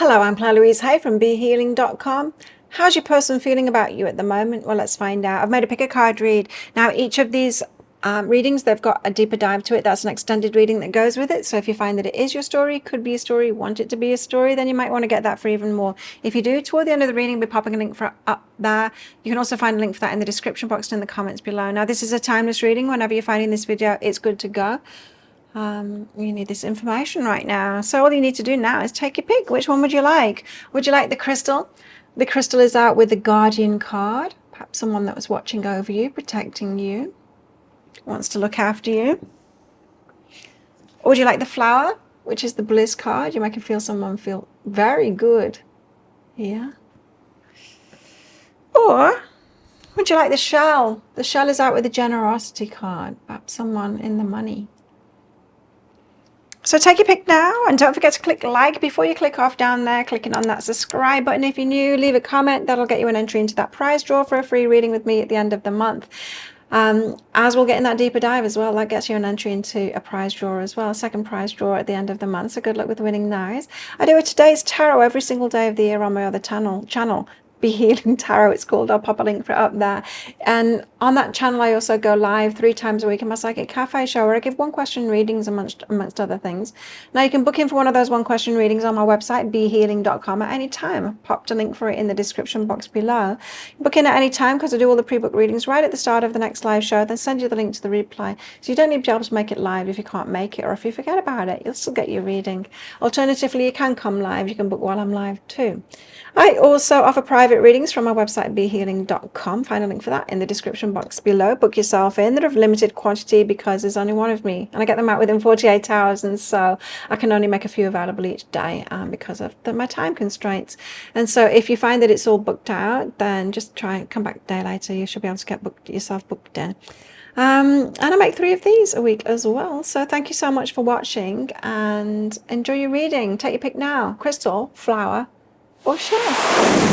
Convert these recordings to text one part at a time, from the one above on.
Hello, I'm Claire Louise Hay from BeHealing.com. How's your person feeling about you at the moment? Well, let's find out. I've made a pick a card read. Now, each of these readings, they've got a deeper dive to it. That's an extended reading that goes with it. So if you find that it is your story, could be a story, want it to be a story, then you might want to get that for even more. If you do, toward the end of the reading, we'll be popping a link for up there. You can also find a link for that in the description box and in the comments below. Now, this is a timeless reading. Whenever you're finding this video, it's good to go. You need this information right now. So all you need to do now is take your pick. Which one would you like? Would you like the crystal? The crystal is out with the Guardian card. Perhaps someone that was watching over you, protecting you, wants to look after you. Or would you like the flower, which is the bliss card? You can feel someone feel very good here. Or would you like the shell? The shell is out with the generosity card. Perhaps someone in the money. So take your pick now, and don't forget to click like before you click off down there, clicking on that subscribe button. If you're new, leave a comment. That'll get you an entry into that prize draw for a free reading with me at the end of the month. As we'll get in that deeper dive as well, that gets you an entry into a prize draw as well, a second prize draw at the end of the month. So good luck with winning those. I do a today's tarot every single day of the year on my other channel. Be Healing Tarot, it's called. I'll pop a link for it up there. And on that channel, I also go live 3 times a week in my Psychic Cafe show, where I give one question readings amongst other things. Now you can book in for one of those one question readings on my website, BeHealing.com, at any time. I popped a link for it in the description box below. Book in at any time, because I do all the pre-book readings right at the start of the next live show, then send you the link to the replay. So you don't need to be able to make it live if you can't make it, or if you forget about it, you'll still get your reading. Alternatively, you can come live. You can book while I'm live too. I also offer private readings from my website, BeHealing.com. Find a link for that in the description box below. Book yourself in. They're of limited quantity because there's only one of me, and I get them out within 48 hours, and so I can only make a few available each day because of my time constraints. And so if you find that it's all booked out, then just try and come back a day later. You should be able to get yourself booked in. And I make 3 of these a week as well. So thank you so much for watching, and enjoy your reading. Take your pick now. Crystal, flower, or shell.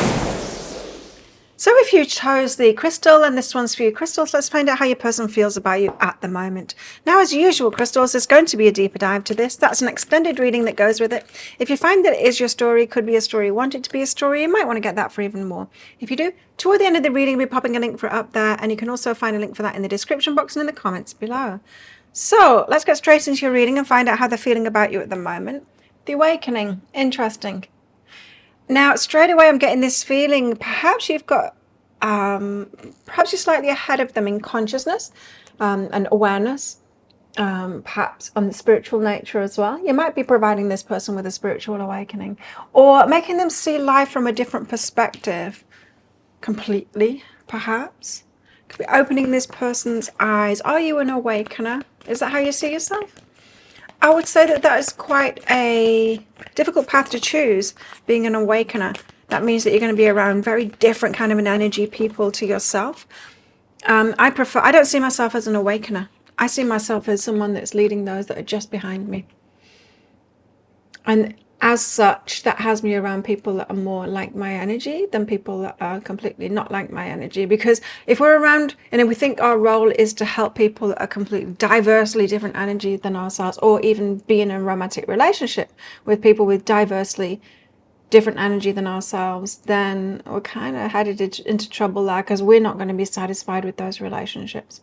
So if you chose the crystal, and this one's for you, crystals, let's find out how your person feels about you at the moment. Now, as usual, crystals, there's going to be a deeper dive to this. That's an extended reading that goes with it. If you find that it is your story, could be a story, want it to be a story, you might want to get that for even more. If you do, toward the end of the reading, we'll be popping a link for it up there, and you can also find a link for that in the description box and in the comments below. So let's get straight into your reading and find out how they're feeling about you at the moment. The awakening, interesting. Now, straight away, I'm getting this feeling, perhaps you've got, perhaps you're slightly ahead of them in consciousness and awareness, perhaps on the spiritual nature as well. You might be providing this person with a spiritual awakening, or making them see life from a different perspective, completely, perhaps. Could be opening this person's eyes. Are you an awakener? Is that how you see yourself? I would say that that is quite a difficult path to choose, being an awakener. That means that you're going to be around very different kind of an energy people to yourself. I don't see myself as an awakener. I see myself as someone that's leading those that are just behind me. And as such, that has me around people that are more like my energy than people that are completely not like my energy. Because if we're around, and if we think our role is to help people that are completely diversely different energy than ourselves, or even be in a romantic relationship with people with diversely different energy than ourselves, then we're kind of headed into trouble there, because we're not going to be satisfied with those relationships.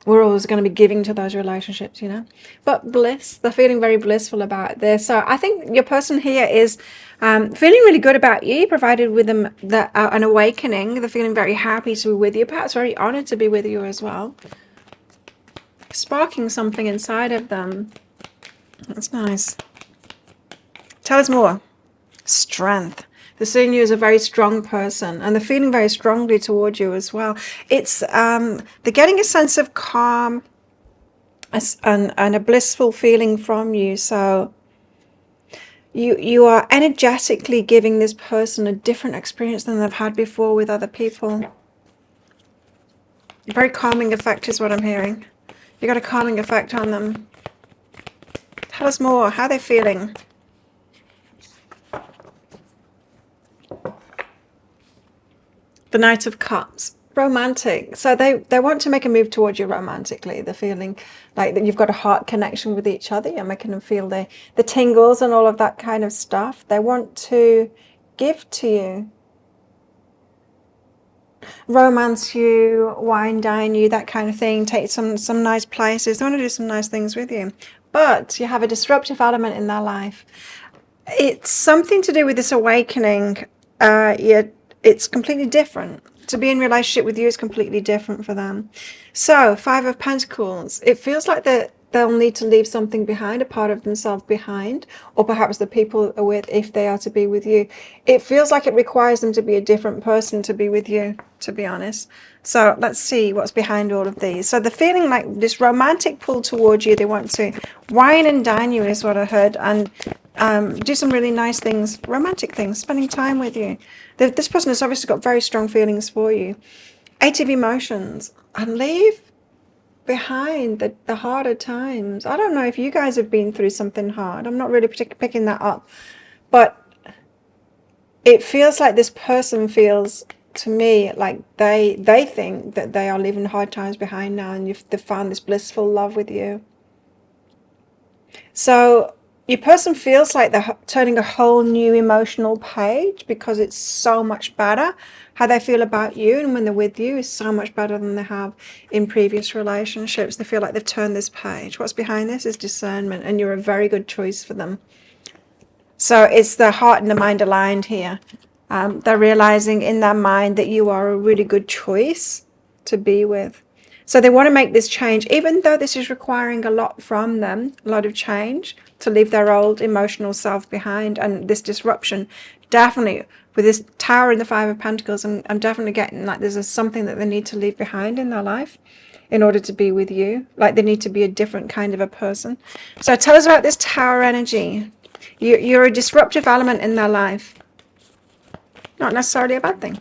We're always going to be giving to those relationships, But bliss, they're feeling very blissful about this. So I think your person here is feeling really good about you. You provided with them an awakening. They're feeling very happy to be with you, perhaps very honored to be with you as well. Sparking something inside of them. That's nice. Tell us more. Strength. They're seeing you as a very strong person, and they're feeling very strongly towards you as well. It's they're getting a sense of calm and a blissful feeling from you. So you are energetically giving this person a different experience than they've had before with other people. A very calming effect is what I'm hearing. You got a calming effect on them. Tell us more. How are they feeling? The Knight of Cups. Romantic. So they want to make a move towards you romantically. They're feeling like that you've got a heart connection with each other. You're making them feel the tingles and all of that kind of stuff. They want to give to you, romance you, wine dine you, that kind of thing. Take some nice places. They want to do some nice things with you. But you have a disruptive element in their life. It's something to do with this awakening. It's completely different. To be in relationship with you is completely different for them. So, Five of Pentacles. It feels like they'll need to leave something behind, a part of themselves behind, or perhaps the people are with, if they are to be with you. It feels like it requires them to be a different person to be with you, to be honest. So let's see what's behind all of these. So the feeling like this romantic pull towards you, they want to wine and dine you is what I heard, and do some really nice things, romantic things, spending time with you. This person has obviously got very strong feelings for you. Eight of Emotions, and leave behind the harder times. I don't know if you guys have been through something hard. I'm not really picking that up, but it feels like this person feels to me like they think that they are leaving hard times behind now, and they've found this blissful love with you. So your person feels like they're turning a whole new emotional page, because it's so much better. How they feel about you and when they're with you is so much better than they have in previous relationships. They feel like they've turned this page. What's behind this is discernment, and you're a very good choice for them. So it's the heart and the mind aligned here. They're realizing in their mind that you are a really good choice to be with. So they want to make this change, even though this is requiring a lot from them, a lot of change, to leave their old emotional self behind. And this disruption, definitely, with this Tower and the Five of Pentacles, I'm definitely getting like there's something that they need to leave behind in their life in order to be with you. Like they need to be a different kind of a person. So tell us about this Tower energy. You're a disruptive element in their life. Not necessarily a bad thing.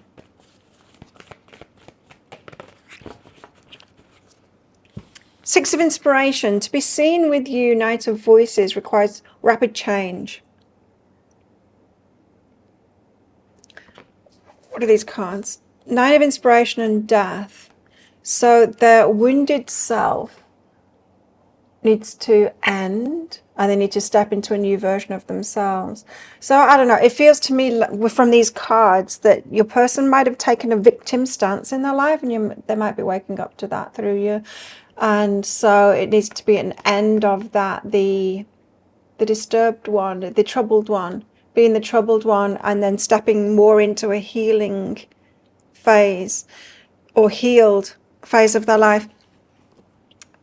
Six of Inspiration. To be seen with you, Knight of Voices, requires rapid change. What are these cards? Nine of Inspiration and Death. So their wounded self needs to end, and they need to step into a new version of themselves. So I don't know, it feels to me from these cards that your person might have taken a victim stance in their life, and they might be waking up to that through you. And so it needs to be an end of that, the disturbed one, the troubled one, being the troubled one, and then stepping more into a healing phase or healed phase of their life.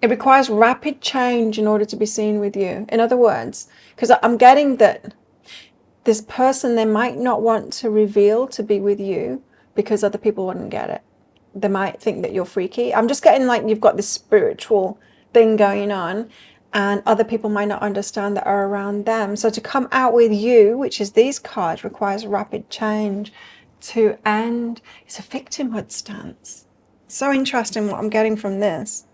It requires rapid change in order to be seen with you. In other words, because I'm getting that this person, they might not want to reveal to be with you because other people wouldn't get it. They might think that you're freaky. I'm just getting like you've got this spiritual thing going on, and other people might not understand that are around them. So to come out with you, which is these cards, requires rapid change to end. It's a victimhood stance. So interesting what I'm getting from this.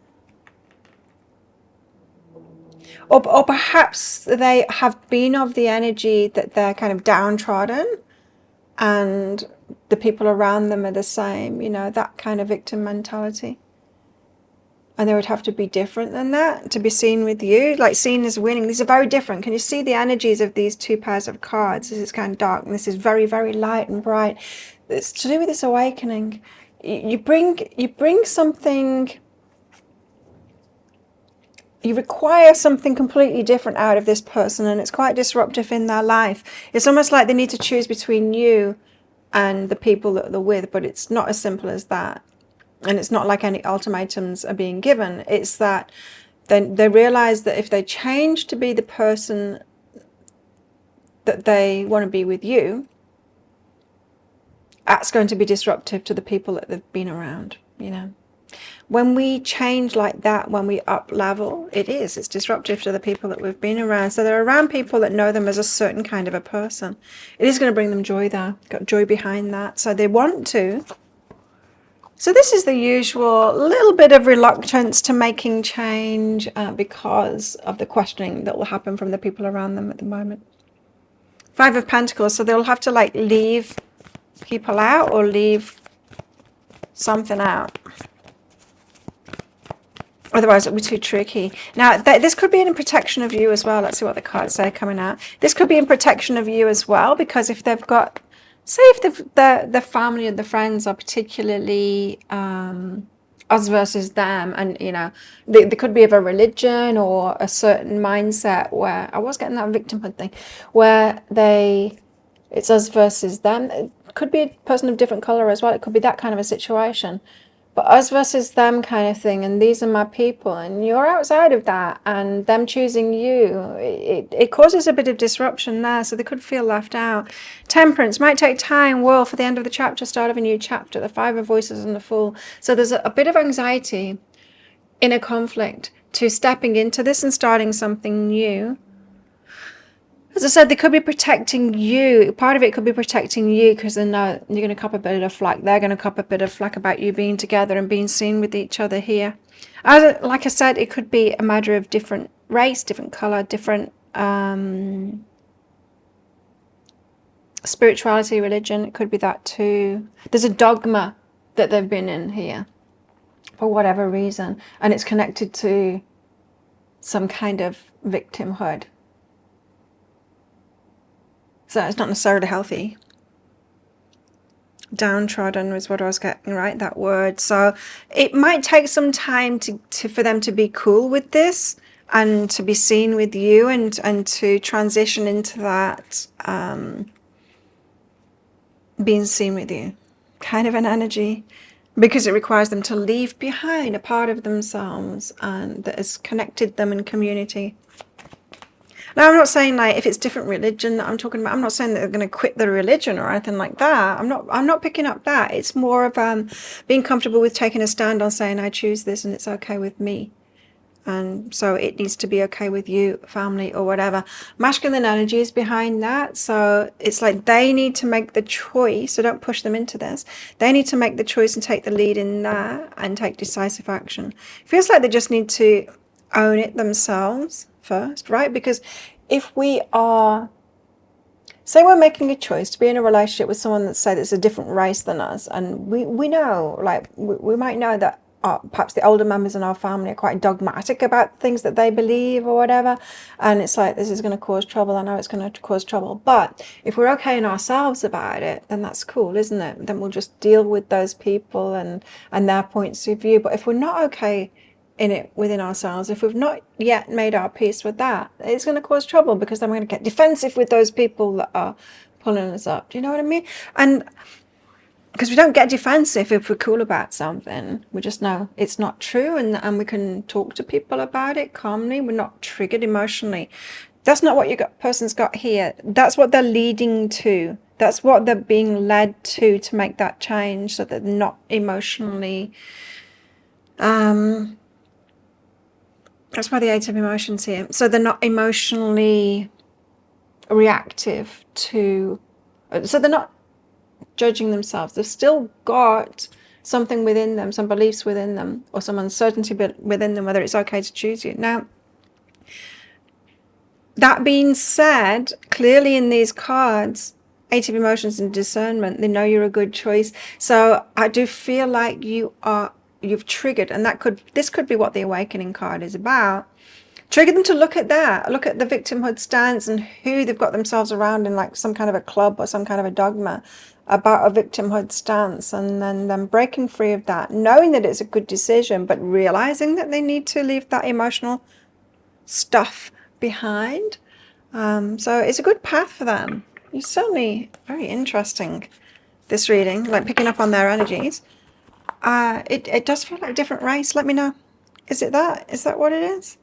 Or perhaps they have been of the energy that they're kind of downtrodden, and the people around them are the same, you know, that kind of victim mentality. And they would have to be different than that to be seen with you, like seen as winning. These are very different. Can you see the energies of these two pairs of cards? This is kind of dark, and this is very, very light and bright. It's to do with this awakening. You bring something. You require something completely different out of this person, and it's quite disruptive in their life. It's almost like they need to choose between you and the people that they're with, but it's not as simple as that. And it's not like any ultimatums are being given. It's that they realize that if they change to be the person that they want to be with you, that's going to be disruptive to the people that they've been around, you know. When we change like that, when we up level, it's disruptive to the people that we've been around. So they're around people that know them as a certain kind of a person. It is going to bring them joy there, got joy behind that. So they want to. So this is the usual little bit of reluctance to making change because of the questioning that will happen from the people around them at the moment. Five of Pentacles, so they'll have to like leave people out or leave something out. Otherwise, it'll be too tricky. Now, this could be in protection of you as well. Let's see what the cards say coming out. This could be in protection of you as well, because if they've got, say, if the family and the friends are particularly us versus them, and you know, they could be of a religion or a certain mindset where I was getting that victimhood thing, where it's us versus them. It could be a person of different color as well. It could be that kind of a situation. But us versus them kind of thing, and these are my people, and you're outside of that, and them choosing you, it causes a bit of disruption there, so they could feel left out. Temperance might take time, World for the end of the chapter, start of a new chapter, the Five of Voices and the Fool. So there's a bit of anxiety in a conflict to stepping into this and starting something new. As I said, they could be protecting you. Part of it could be protecting you because they know you're going to cop a bit of flack. They're going to cop a bit of flack about you being together and being seen with each other here. Like I said, it could be a matter of different race, different color, different spirituality, religion. It could be that too. There's a dogma that they've been in here for whatever reason, and it's connected to some kind of victimhood. So it's not necessarily healthy. Downtrodden was what I was getting, right? That word. So it might take some time for them to be cool with this and to be seen with you and to transition into that being seen with you kind of an energy, because it requires them to leave behind a part of themselves and that has connected them in community. Now, I'm not saying like if it's different religion that I'm talking about. I'm not saying that they're going to quit their religion or anything like that. I'm not picking up that. It's more of being comfortable with taking a stand on saying I choose this and it's okay with me, and so it needs to be okay with you, family, or whatever. Masculine energy is behind that, so it's like they need to make the choice. So don't push them into this. They need to make the choice and take the lead in that and take decisive action. It feels like they just need to own it themselves first, right? Because if we are, say we're making a choice to be in a relationship with someone that's, say, that's a different race than us, and we know, like we might know that perhaps the older members in our family are quite dogmatic about things that they believe or whatever, and it's like, this is going to cause trouble. I know it's going to cause trouble, but if we're okay in ourselves about it, then that's cool, isn't it? Then we'll just deal with those people and their points of view. But if we're not okay in it within ourselves, if we've not yet made our peace with that, it's going to cause trouble, because then we're going to get defensive with those people that are pulling us up. Do you know what I mean? And because we don't get defensive if we're cool about something, we just know it's not true, and we can talk to people about it calmly. We're not triggered emotionally. That's not what person's got here. That's what they're leading to. That's what they're being led to make that change, so that they're not emotionally that's why the Eight of Emotions here. So they're not emotionally reactive to, so they're not judging themselves. They've still got something within them, some beliefs within them, or some uncertainty within them, whether it's okay to choose you. Now, that being said, clearly in these cards, Eight of Emotions and Discernment, they know you're a good choice. So I do feel like you've triggered, and this could be what the Awakening card is about. Trigger them to look at that, look at the victimhood stance and who they've got themselves around in, like some kind of a club or some kind of a dogma about a victimhood stance, and then them breaking free of that, knowing that it's a good decision, but realizing that they need to leave that emotional stuff behind. So it's a good path for them. It's certainly very interesting, this reading, like picking up on their energies. It does feel like a different race. Let me know. Is it that? Is that what it is?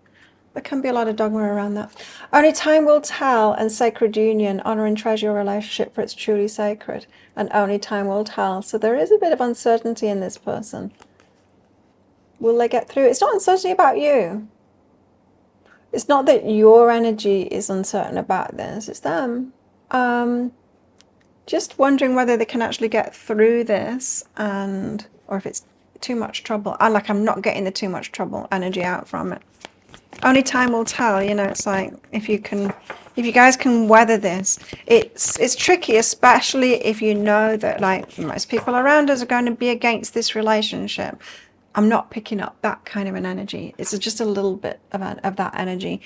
There can be a lot of dogma around that. Only time will tell, and sacred union. Honor and treasure your relationship, for it's truly sacred. And only time will tell. So there is a bit of uncertainty in this person. Will they get through? It's not uncertainty about you. It's not that your energy is uncertain about this. It's them. Just wondering whether they can actually get through this, or if it's too much trouble. I'm not getting the too much trouble energy out from it. only time will tell, you know. It's like if you guys can weather this. It's tricky, especially if you know that like most people around us are going to be against this relationship. I'm not picking up that kind of an energy. It's just a little bit of that energy.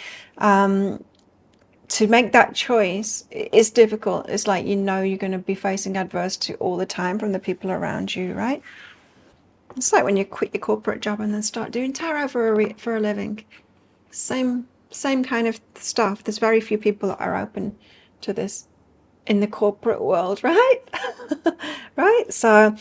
To make that choice is difficult. It's like, you know, you're going to be facing adversity all the time from the people around you, right? It's like when you quit your corporate job and then start doing tarot for a living. Same kind of stuff. There's very few people that are open to this in the corporate world, right? Right? So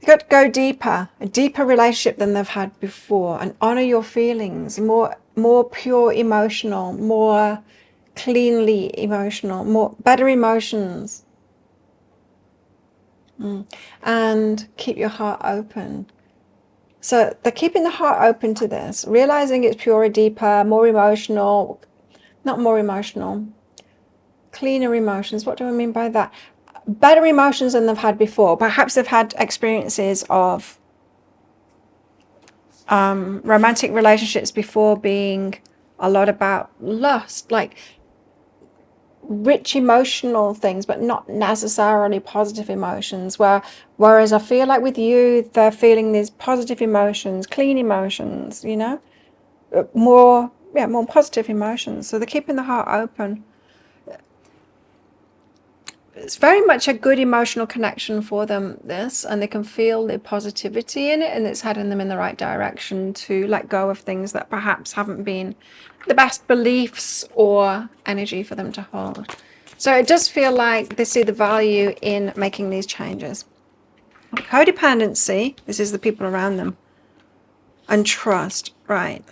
you've got to go deeper, a deeper relationship than they've had before, and honor your feelings, more pure emotional, more cleanly emotional, more better emotions. And keep your heart open. So they're keeping the heart open to this, realizing it's purer, deeper, more emotional, not more emotional, cleaner emotions. What do I mean by that? Better emotions than they've had before. Perhaps they've had experiences of romantic relationships before being a lot about lust, like rich emotional things, but not necessarily positive emotions. Whereas I feel like with you, they're feeling these positive emotions, clean emotions, you know, more positive emotions. So they're keeping the heart open. It's very much a good emotional connection for them, this, and they can feel the positivity in it, and it's heading them in the right direction to let go of things that perhaps haven't been the best beliefs or energy for them to hold. So it does feel like they see the value in making these changes. Codependency, this is the people around them, and trust, right?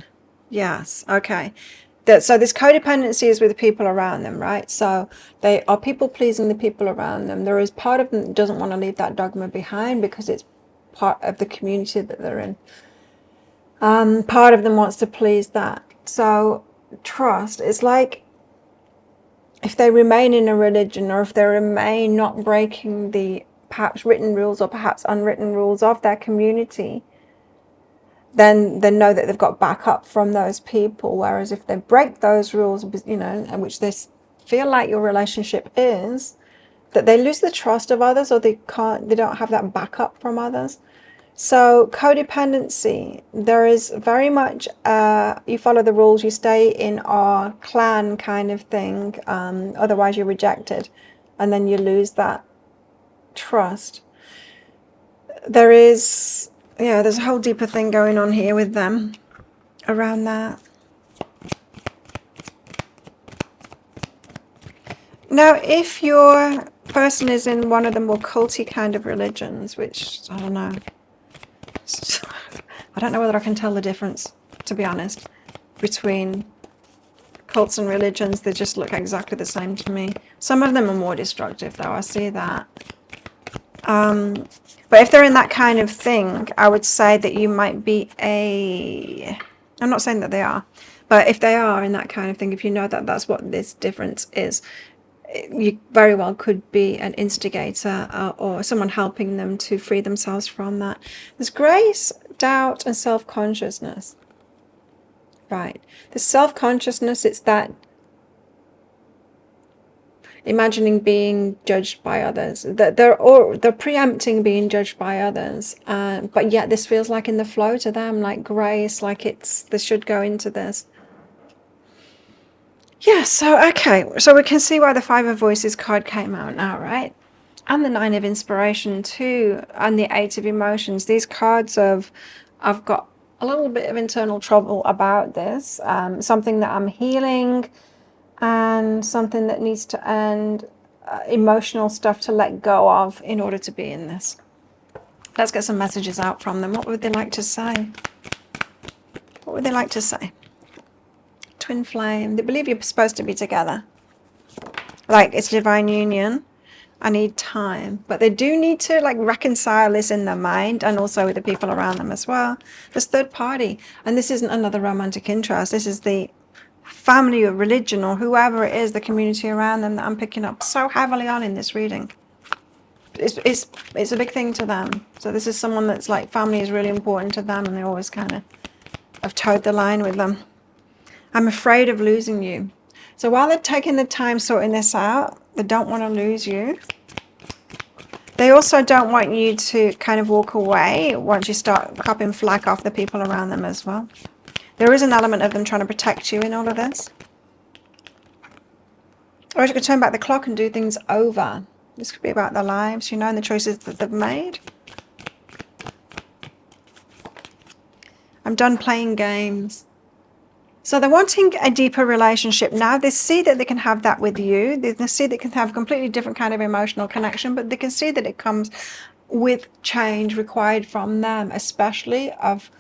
Yes, okay. So this codependency is with the people around them, right? So they are people pleasing the people around them. There is part of them that doesn't want to leave that dogma behind because it's part of the community that they're in. Part of them wants to please that. So trust is like if they remain in a religion, or if they remain not breaking the perhaps written rules or perhaps unwritten rules of their community, then they know that they've got backup from those people. Whereas if they break those rules, you know, and which they feel like your relationship is, that they lose the trust of others, or they don't have that backup from others. So codependency, there is very much you follow the rules, you stay in our clan kind of thing, otherwise you're rejected, and then you lose that trust. There's a whole deeper thing going on here with them around that. Now, if your person is in one of the more culty kind of religions, which, I don't know, I don't know whether I can tell the difference, to be honest, between cults and religions. They just look exactly the same to me. Some of them are more destructive, though, I see that. But if they're in that kind of thing, I would say that you might be I'm not saying that they are, but if they are in that kind of thing, if you know that that's what this difference is, you very well could be an instigator or someone helping them to free themselves from that. There's grace, doubt, and self-consciousness. Right. The self-consciousness, it's that imagining being judged by others, that they're preempting being judged by others, but yet this feels like in the flow to them, like grace, like they should go into this. Yeah, so okay, so we can see why the Five of Voices card came out now, right? And the Nine of Inspiration too, and the Eight of Emotions. These cards I've got a little bit of internal trouble about this, something that I'm healing, and something that needs to end, emotional stuff to let go of in order to be in this. Let's get some messages out from them. What would they like to say? What would they like to say? Twin flame. They believe you're supposed to be together. Like it's divine union. I need time. But they do need to like reconcile this in their mind and also with the people around them as well. There's third party. And this isn't another romantic interest. This is the family or religion or whoever it is, the community around them that I'm picking up so heavily on in this reading. It's a big thing to them. So this is someone that's like family is really important to them, and they always kind of have towed the line with them. I'm afraid of losing you. So while they're taking the time sorting this out, they don't want to lose you. They also don't want you to kind of walk away once you start copping flack off the people around them as well. There is an element of them trying to protect you in all of this. Or you could turn back the clock and do things over. This could be about their lives, you know, and the choices that they've made. I'm done playing games. So they're wanting a deeper relationship now. They see that they can have that with you. They see they can have a completely different kind of emotional connection, but they can see that it comes with change required from them, especially of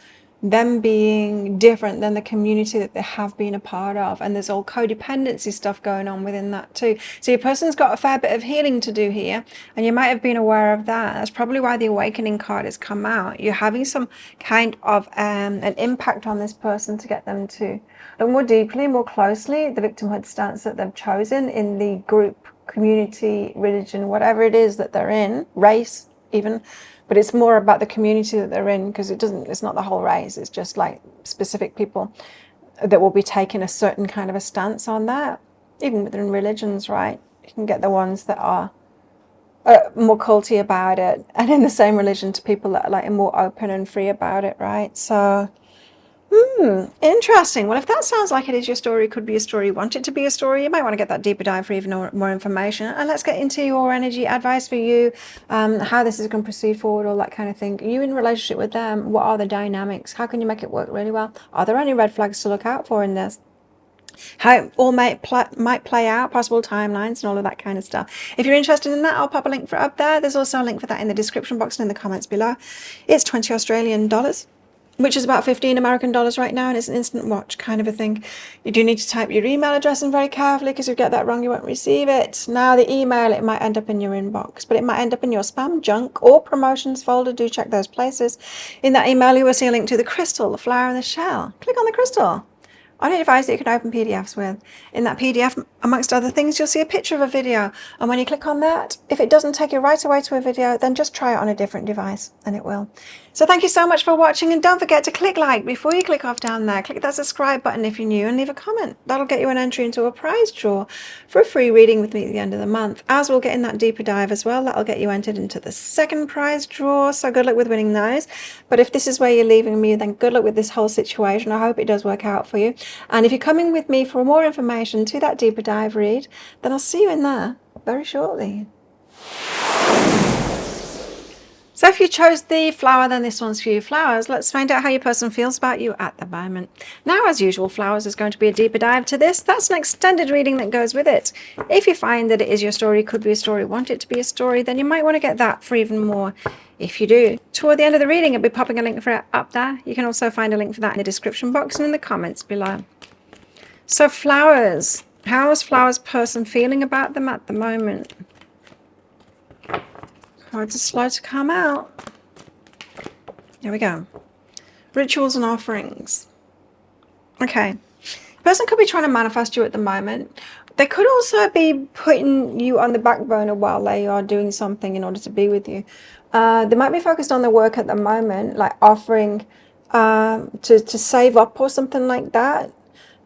them being different than the community that they have been a part of. And there's all codependency stuff going on within that too. So your person's got a fair bit of healing to do here, and you might have been aware of that. That's probably why the awakening card has come out. You're having some kind of an impact on this person to get them to look more deeply, more closely the victimhood stance that they've chosen in the group, community, religion, whatever it is that they're in, race even. But it's more about the community that they're in, because it's not the whole race. It's just like specific people that will be taking a certain kind of a stance on that. Even within religions, right? You can get the ones that are more culty about it, and in the same religion to people that are like more open and free about it, right? So, interesting. Well, if that sounds like it is your story, could be a story, want it to be a story, you might want to get that deeper dive for even more information. And let's get into your energy advice for you, how this is going to proceed forward, all that kind of thing. Are you in relationship with them? What are the dynamics? How can you make it work really well? Are there any red flags to look out for in this? How it all might play out, possible timelines and all of that kind of stuff. If you're interested in that, I'll pop a link for it up there. There's also a link for that in the description box and in the comments below. It's 20 Australian dollars. Which is about 15 American dollars right now, and it's an instant watch kind of a thing. You do need to type your email address in very carefully, because if you get that wrong, you won't receive it. Now, the email, it might end up in your inbox, but it might end up in your spam, junk, or promotions folder. Do check those places. In that email, you will see a link to the crystal, the flower, and the shell. Click on the crystal. Only device that you can open PDFs with. In that PDF, amongst other things, you'll see a picture of a video. And when you click on that, if it doesn't take you right away to a video, then just try it on a different device and it will. So thank you so much for watching, and don't forget to click like before you click off down there. Click that subscribe button if you're new, and leave a comment. That'll get you an entry into a prize draw for a free reading with me at the end of the month. As we'll get in that deeper dive as well, that'll get you entered into the second prize draw. So good luck with winning those. But if this is where you're leaving me, then good luck with this whole situation. I hope it does work out for you. And if you're coming with me for more information to that deeper dive read, then I'll see you in there very shortly. So if you chose the flower, then this one's for you. Flowers, let's find out how your person feels about you at the moment. Now, as usual, flowers is going to be a deeper dive to this. That's an extended reading that goes with it. If you find that it is your story, could be a story, want it to be a story, then you might want to get that for even more. If you do, toward the end of the reading, I'll be popping a link for it up there. You can also find a link for that in the description box and in the comments below. So flowers, how is flowers person feeling about them at the moment? Cards are slow to come out. Here we go. Rituals and offerings. Okay. Person could be trying to manifest you at the moment. They could also be putting you on the back burner while they are doing something in order to be with you. They might be focused on their work at the moment, like offering to save up or something like that.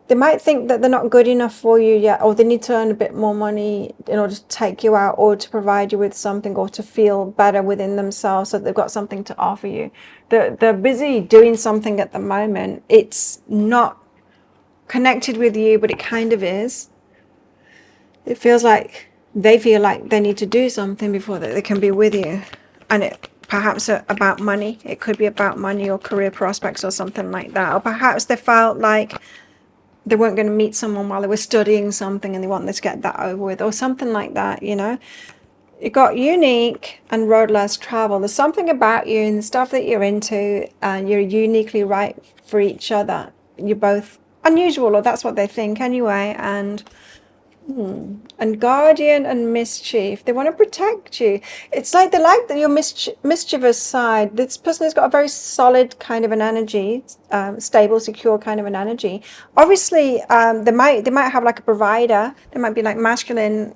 They might think that they're not good enough for you yet, or they need to earn a bit more money in order to take you out, or to provide you with something, or to feel better within themselves, so they've got something to offer you. They're busy doing something at the moment. It's not connected with you, but it kind of is. It feels like they feel like they need to do something before they can be with you. And it perhaps about money. It could be about money or career prospects or something like that. Or perhaps they felt like they weren't going to meet someone while they were studying something, and they wanted to get that over with, or something like that, you know. You got unique and road less travel. There's something about you and the stuff that you're into, and you're uniquely right for each other. You're both unusual, or that's what they think anyway. And guardian and mischief, they want to protect you. It's like they like your mischievous side. This person has got a very solid kind of an energy, stable, secure kind of an energy. Obviously, they might have like a provider. They might be like masculine,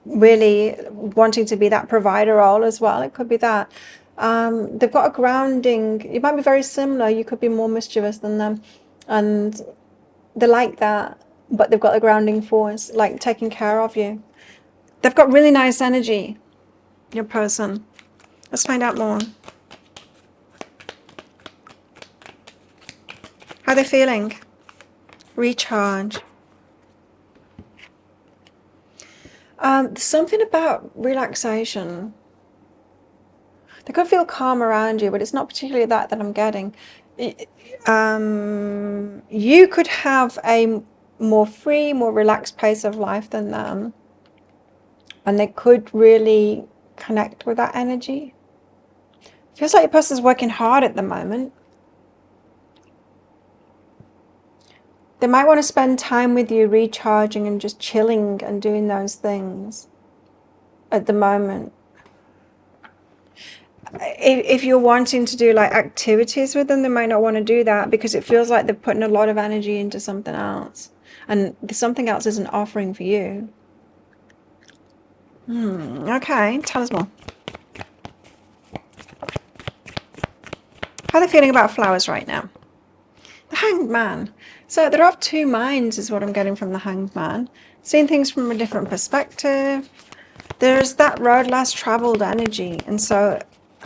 really wanting to be that provider role as well. It could be that. They've got a grounding. It might be very similar. You could be more mischievous than them, and They're like that, but they've got the grounding force, like taking care of you. They've got really nice energy, your person. Let's find out more. How are they feeling? Recharge. Something about relaxation. They could feel calm around you, but it's not particularly that I'm getting. You could have a more free, more relaxed pace of life than them. And they could really connect with that energy. Feels like your person's working hard at the moment. They might want to spend time with you recharging and just chilling and doing those things at the moment. If you're wanting to do like activities with them, they might not want to do that because it feels like they're putting a lot of energy into something else. And something else isn't offering for you. Okay, tell us more. How are they feeling about flowers right now? The Hanged Man. So they're of two minds is what I'm getting from the Hanged Man. Seeing things from a different perspective. There's that road less traveled energy. And so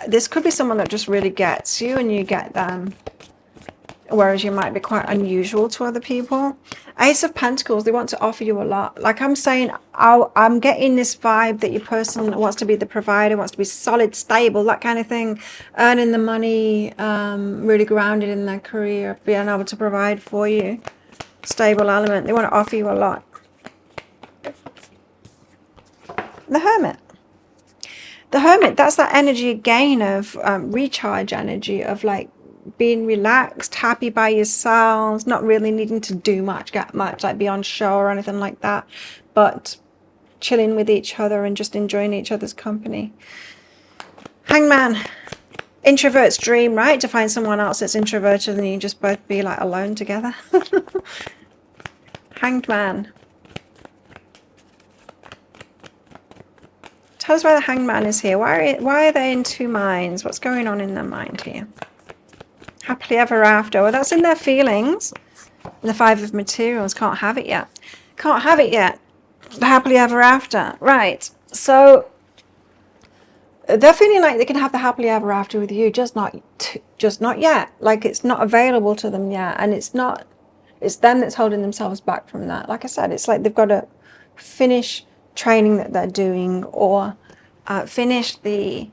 this could be someone that just really gets you and you get them. Whereas you might be quite unusual to other people. Ace of Pentacles, they want to offer you a lot. Like I'm saying, I'm getting this vibe that your person wants to be the provider, wants to be solid, stable, that kind of thing. Earning the money, really grounded in their career, being able to provide for you. Stable element. They want to offer you a lot. The Hermit. The Hermit, that's that energy again of recharge energy, of like being relaxed, happy by yourselves, not really needing to do much, get much, like be on show or anything like that, but chilling with each other and just enjoying each other's company. Hangman, introvert's dream, right? To find someone else that's introverted and you just both be like alone together. Hanged Man. Tell us why the Hanged Man is here. Why are they in two minds? What's going on in their mind here? Happily ever after. Well, that's in their feelings. And the Five of Materials. Can't have it yet. Can't have it yet. The happily ever after. Right. So they're feeling like they can have the happily ever after with you, just not yet. Like it's not available to them yet. And it's them that's holding themselves back from that. Like I said, it's like they've got to finish training that they're doing or finish the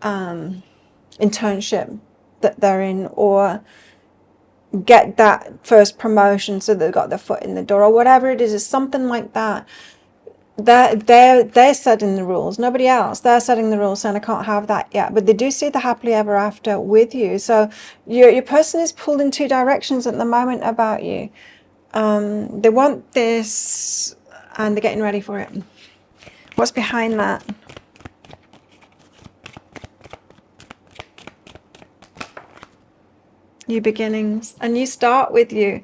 internship that they're in, or get that first promotion so they've got their foot in the door, or whatever it is something like that. They're setting the rules, nobody else. They're setting the rules saying I can't have that yet, but they do see the happily ever after with you. So your person is pulled in two directions at the moment about you. They want this and they're getting ready for it. What's behind that? New beginnings, a new start with you.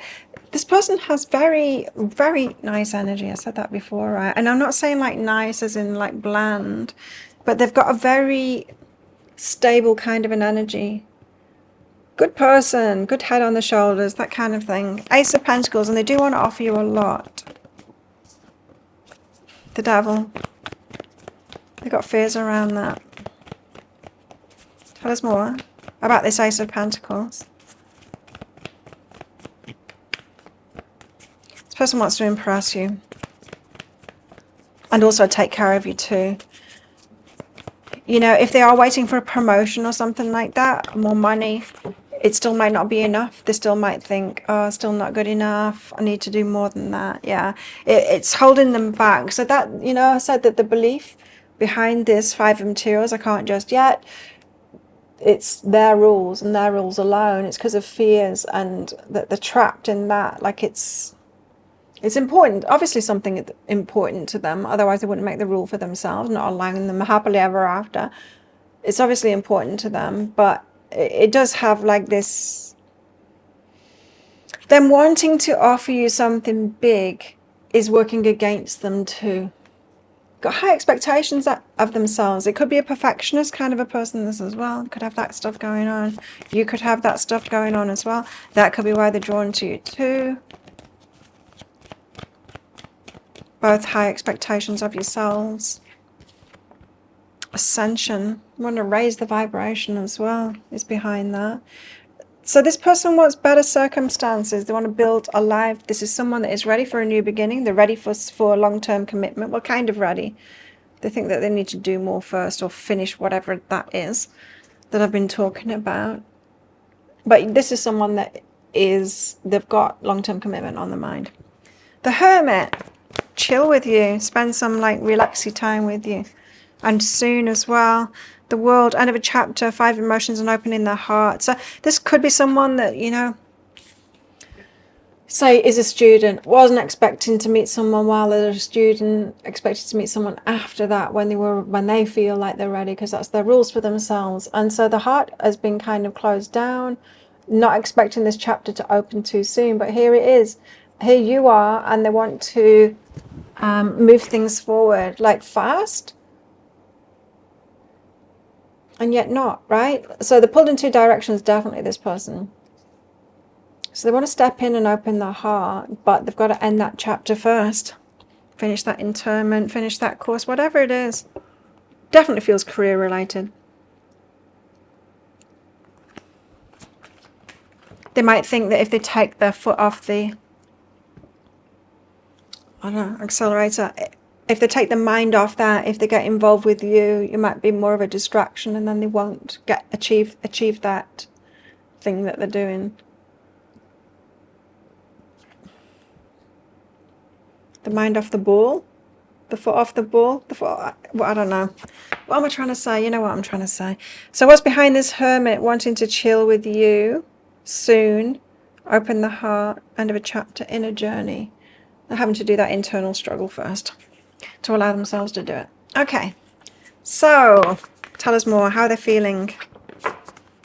This person has very, very nice energy. I said that before, right? And I'm not saying like nice as in like bland, but they've got a very stable kind of an energy. Good person, good head on the shoulders, that kind of thing. Ace of Pentacles, and they do want to offer you a lot. The Devil. They've got fears around that. Tell us more about this Ace of Pentacles. This person wants to impress you. And also take care of you too. You know, if they are waiting for a promotion or something like that, more money, it still might not be enough. They still might think, oh, still not good enough. I need to do more than that. Yeah, it's holding them back. So that, you know, I said that the belief behind this Five of Materials, I can't just yet. It's their rules and their rules alone. It's because of fears and that they're trapped in that. Like it's important, obviously something important to them. Otherwise they wouldn't make the rule for themselves, not allowing them happily ever after. It's obviously important to them, but it does have like this, them wanting to offer you something big is working against them too. Got high expectations of themselves. It could be a perfectionist kind of a person, this as well. Could have that stuff going on. You could have that stuff going on as well. That could be why they're drawn to you too. both high expectations of yourselves. Ascension. You want to raise the vibration as well, is behind that. So this person wants better circumstances. They want to build a life. This is someone that is ready for a new beginning. They're ready for a long-term commitment. Well, kind of ready. They think that they need to do more first, or finish whatever that is that I've been talking about. But this is someone that they've got long-term commitment on the mind. The Hermit. Chill with you. Spend some like relaxy time with you. And soon as well. The World, end of a chapter, 5 emotions and opening their heart. So this could be someone that, you know, say is a student, wasn't expecting to meet someone while they're a student, expected to meet someone after that when they feel like they're ready, because that's their rules for themselves. And so the heart has been kind of closed down, not expecting this chapter to open too soon, but here it is. Here you are, and they want to move things forward like fast. And yet not, right? So they're pulled in 2 directions, definitely, this person. So they want to step in and open their heart, but they've got to end that chapter first. Finish that internment, finish that course, whatever it is. Definitely feels career related. They might think that if they take their foot off the, I don't know, accelerator, if they take the mind off that, if they get involved with you, you might be more of a distraction, and then they won't achieve that thing that they're doing. The mind off the ball, the foot off the ball, well, I don't know. What am I trying to say? You know what I'm trying to say. So what's behind this Hermit wanting to chill with you soon? Open the heart, end of a chapter, inner journey. They're having to do that internal struggle first to allow themselves to do it. Okay, so tell us more. How they're feeling.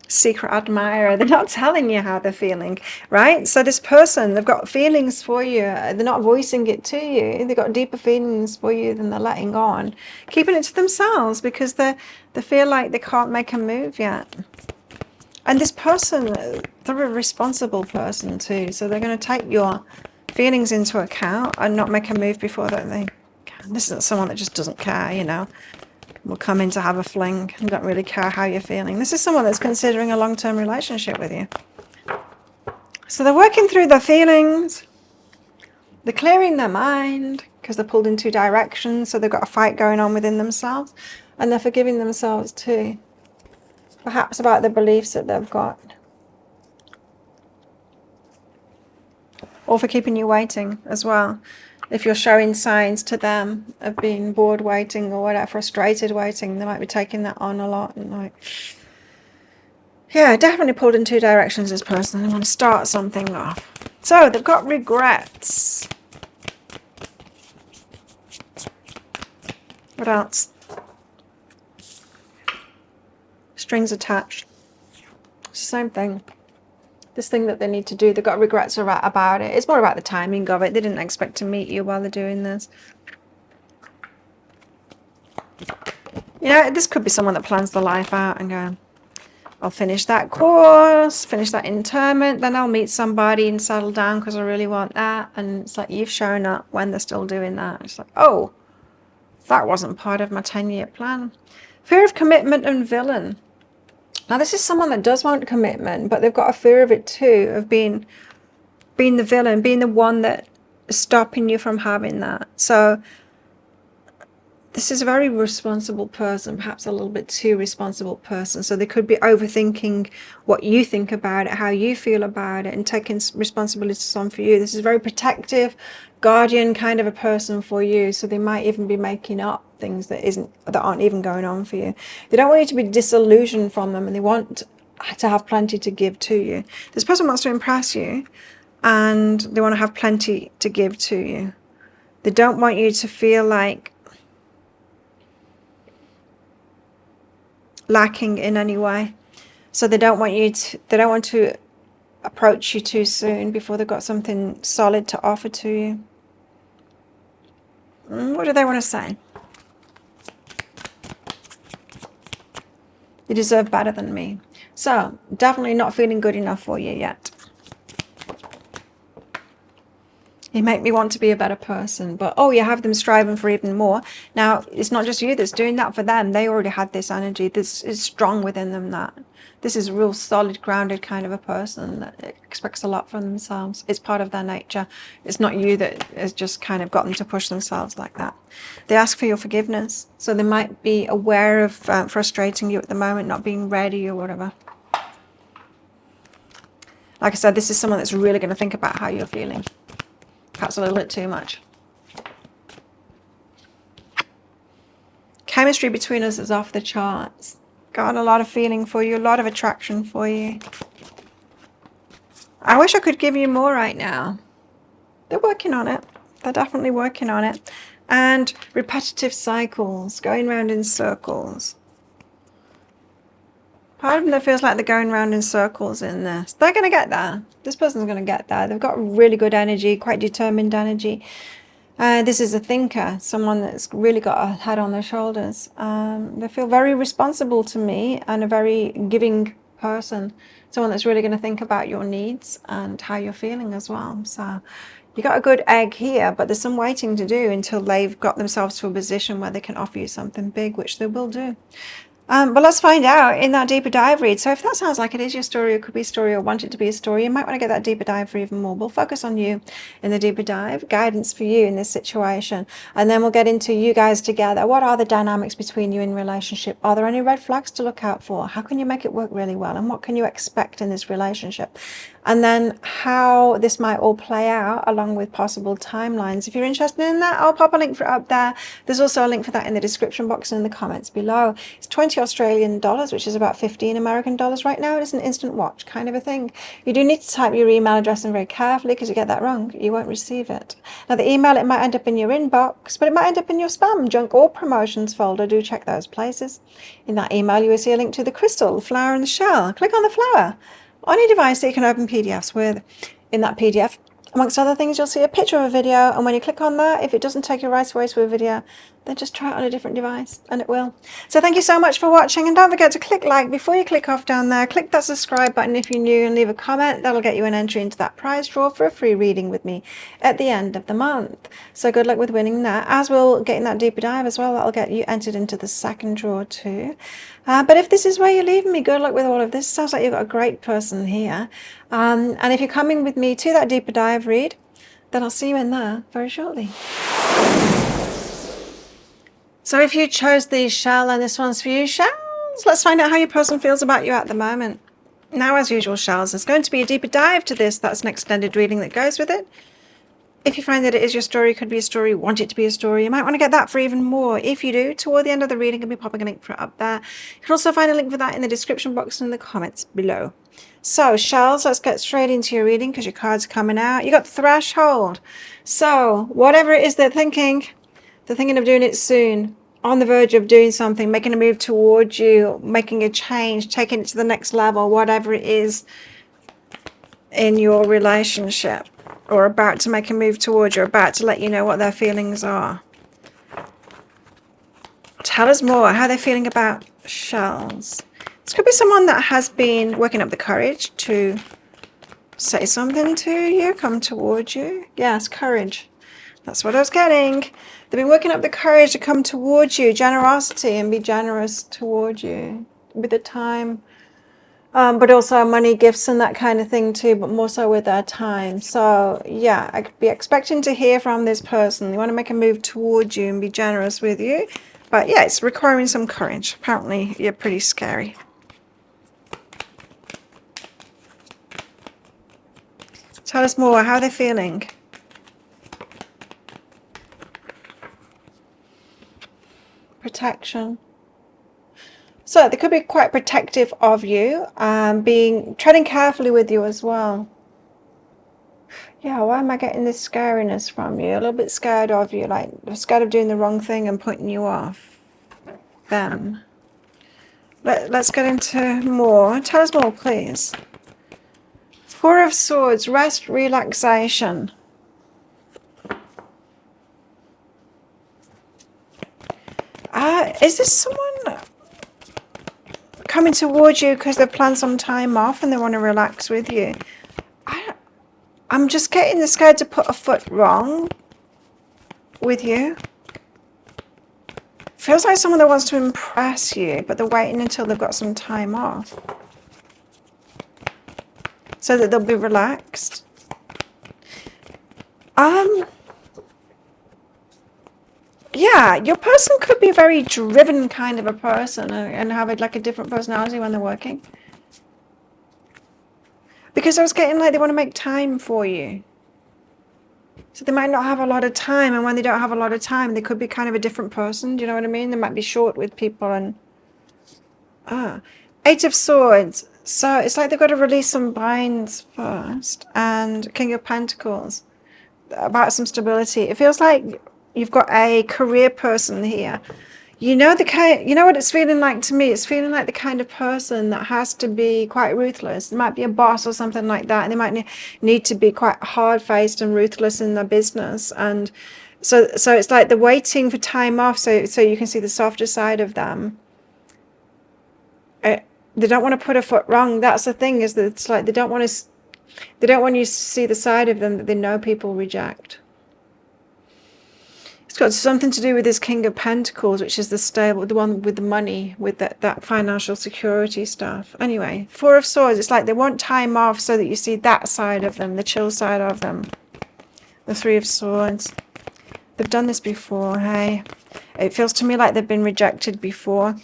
Secret admirer. They're not telling you how they're feeling, right? So this person, they've got feelings for you. They're not voicing it to you. They've got deeper feelings for you than they're letting on, keeping it to themselves because they feel like they can't make a move yet. And this person, they're a responsible person too, so they're going to take your feelings into account and not make a move before that they can. This isn't someone that just doesn't care, you know, will come in to have a fling and don't really care how you're feeling. This is someone that's considering a long-term relationship with you. So they're working through their feelings, they're clearing their mind because they're pulled in 2 directions, so they've got a fight going on within themselves, and they're forgiving themselves too, perhaps about the beliefs that they've got, or for keeping you waiting as well. If you're showing signs to them of being bored waiting or whatever, frustrated waiting, they might be taking that on a lot. And like, yeah, definitely pulled in 2 directions, this person. They want to start something off. So they've got regrets. What else? Strings attached. It's the same thing. This thing that they need to do, they've got regrets about it. It's more about the timing of it. They didn't expect to meet you while they're doing this. You know, this could be someone that plans their life out and go, I'll finish that course, finish that internment, then I'll meet somebody and settle down because I really want that. And it's like you've shown up when they're still doing that. It's like, oh, that wasn't part of my 10-year plan. Fear of commitment and villain. Now, this is someone that does want commitment, but they've got a fear of it too, of being the villain, being the one that is stopping you from having that. So this is a very responsible person, perhaps a little bit too responsible person. So they could be overthinking what you think about it, how you feel about it, and taking responsibilities on for you. This is a very protective, guardian kind of a person for you. So they might even be making up things that aren't even going on for you. They don't want you to be disillusioned from them, and they want to have plenty to give to you. This person wants to impress you, and they want to have plenty to give to you. They don't want you to feel like lacking in any way. So they don't want to approach you too soon before they've got something solid to offer to you. What do they want to say? You deserve better than me. So definitely not feeling good enough for you yet. You make me want to be a better person. But, oh, you have them striving for even more. Now, it's not just you that's doing that for them. They already had this energy. This is strong within them, that. This is a real solid, grounded kind of a person that expects a lot from themselves. It's part of their nature. It's not you that has just kind of got them to push themselves like that. They ask for your forgiveness. So they might be aware of frustrating you at the moment, not being ready or whatever. Like I said, this is someone that's really going to think about how you're feeling. Perhaps a little bit too much. Chemistry between us is off the charts. Got a lot of feeling for you, a lot of attraction for you. I wish I could give you more right now. They're working on it. They're definitely working on it. And repetitive cycles, going round in circles. Part of them that feels like they're going round in circles in this. They're going to get there. This person's going to get there. They've got really good energy, quite determined energy. This is a thinker, someone that's really got a head on their shoulders. They feel very responsible to me and a very giving person. Someone that's really going to think about your needs and how you're feeling as well. So you got a good egg here, but there's some waiting to do until they've got themselves to a position where they can offer you something big, which they will do. But let's find out in that deeper dive read. So if that sounds like it is your story, or could be a story, or want it to be a story, you might want to get that deeper dive for even more. We'll focus on you in the deeper dive, guidance for you in this situation. And then we'll get into you guys together. What are the dynamics between you in relationship? Are there any red flags to look out for? How can you make it work really well? And what can you expect in this relationship? And then how this might all play out along with possible timelines. If you're interested in that, I'll pop a link for it up there. There's also a link for that in the description box and in the comments below. It's 20 Australian dollars, which is about 15 American dollars right now. It's an instant watch kind of a thing. You do need to type your email address in very carefully, because you get that wrong, you won't receive it. Now the email, it might end up in your inbox, but it might end up in your spam, junk or promotions folder. Do check those places. In that email, you will see a link to the crystal, the flower and the shell. Click on the flower on your device that you can open PDFs with. In that PDF, amongst other things, you'll see a picture of a video, and when you click on that, if it doesn't take you right away to a video, then just try it on a different device and it will. So thank you so much for watching, and don't forget to click like before you click off down there. Click that subscribe button if you're new and leave a comment. That'll get you an entry into that prize draw for a free reading with me at the end of the month. So good luck with winning that, as we'll get in that deeper dive as well. That'll get you entered into the second draw too. But if this is where you're leaving me, good luck with all of this. Sounds like you've got a great person here. And if you're coming with me to that deeper dive read, then I'll see you in there very shortly. So if you chose the shell, and this one's for you, shells, let's find out how your person feels about you at the moment. Now, as usual, shells, there's going to be a deeper dive to this. That's an extended reading that goes with it. If you find that it is your story, could be a story, want it to be a story, you might want to get that for even more. If you do, toward the end of the reading, I'll be popping a link for it up there. You can also find a link for that in the description box and in the comments below. So, shells, let's get straight into your reading, because your cards are coming out. You got threshold. So, whatever it is they're thinking of doing it soon, on the verge of doing something, making a move towards you, making a change, taking it to the next level, whatever it is in your relationship, or about to make a move towards you, about to let you know what their feelings are. Tell us more, how they're feeling about shells. This could be someone that has been working up the courage to say something to you, come towards you. Yes, courage. That's what I was getting. They've been working up the courage to come towards you, generosity, and be generous towards you with the time. But also money, gifts, and that kind of thing too, but more so with their time. So yeah, I could be expecting to hear from this person. They want to make a move towards you and be generous with you. But yeah, it's requiring some courage. Apparently, you're pretty scary. Tell us more, how they're feeling. Protection. So they could be quite protective of you, treading carefully with you as well. Yeah, why am I getting this scariness from you? A little bit scared of you, like scared of doing the wrong thing and putting you off them. Let's get into more. Tell us more, please. Four of Swords, rest, relaxation. Is this someone coming towards you because they've planned some time off and they want to relax with you? I'm just getting the scared to put a foot wrong with you. Feels like someone that wants to impress you, but they're waiting until they've got some time off so that they'll be relaxed. Yeah, your person could be a very driven kind of a person and have like a different personality when they're working. Because I was getting like they want to make time for you. So they might not have a lot of time, and when they don't have a lot of time, they could be kind of a different person. Do you know what I mean? They might be short with people and... Eight of Swords. So it's like they've got to release some binds first. And King of Pentacles. About some stability. It feels like you've got a career person here. You know what it's feeling like to me? It's feeling like the kind of person that has to be quite ruthless. It might be a boss or something like that, and they might need to be quite hard-faced and ruthless in their business. And so it's like they're waiting for time off so you can see the softer side of them. They don't want to put a foot wrong. That's the thing, is that it's like they don't want you to see the side of them that they know people reject. It's got something to do with this King of Pentacles, which is the stable, the one with the money, with that financial security stuff. Anyway, Four of Swords, it's like they want time off so that you see that side of them, the chill side of them. The Three of Swords. They've done this before, hey? It feels to me like they've been rejected before.